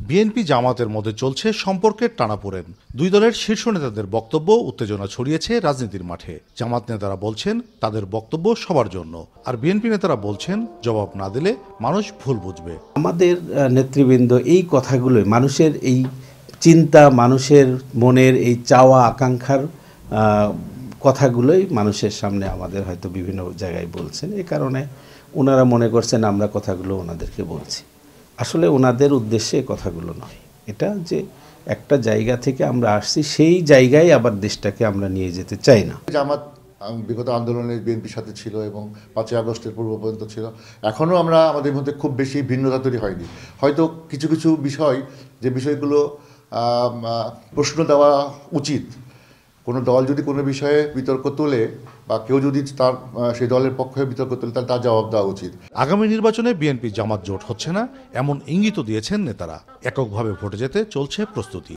BNP জামাতের মধ্যে চলছে সম্পর্কের টানাপোড়েন। দুই দলের শীর্ষ নেতাদের বক্তব্য উত্তেজনা ছড়িয়েছে রাজনীতির মাঠে। জামাত নেতারা বলছেন তাদের বক্তব্য সবার জন্য, আর বিএনপি নেতারা বলছেন জবাব না দিলে মানুষ ভুল বুঝবে। আমাদের নেতৃবৃন্দ এই কথাগুলো, মানুষের এই চিন্তা, মানুষের মনের এই চাওয়া আকাঙ্ক্ষার কথাগুলোই মানুষের সামনে আমাদের হয়তো বিভিন্ন জায়গায় বলছেন। এই কারণে ওনারা মনে করছেন আমরা কথাগুলো ওনাদেরকে বলছি। আসলে ওনাদের উদ্দেশ্যে কথাগুলো নয়, এটা যে একটা জায়গা থেকে আমরা আসছি সেই জায়গায় আবার দেশটাকে আমরা নিয়ে যেতে চাই না। জামাত বিগত আন্দোলনে বিএনপির সাথে ছিল এবং 5ই আগস্টের পূর্ব পর্যন্ত ছিল। এখনও আমরা আমাদের মধ্যে খুব বেশি ভিন্নতা তৈরি হয়নি। হয়তো কিছু কিছু বিষয়, যে বিষয়গুলো প্রশ্ন দেওয়া উচিত, কোনো দল যদি কোনো বিষয়ে বিতর্ক তোলে বা কেউ যদি তার সেই দলের পক্ষে বিতর্ক তোলে, তাহলে তার জবাব দেওয়া উচিত। আগামী নির্বাচনে বিএনপি জামাত জোট হচ্ছে না এমন ইঙ্গিতও দিয়েছেন নেতারা। এককভাবে ভোটে যেতে চলছে প্রস্তুতি।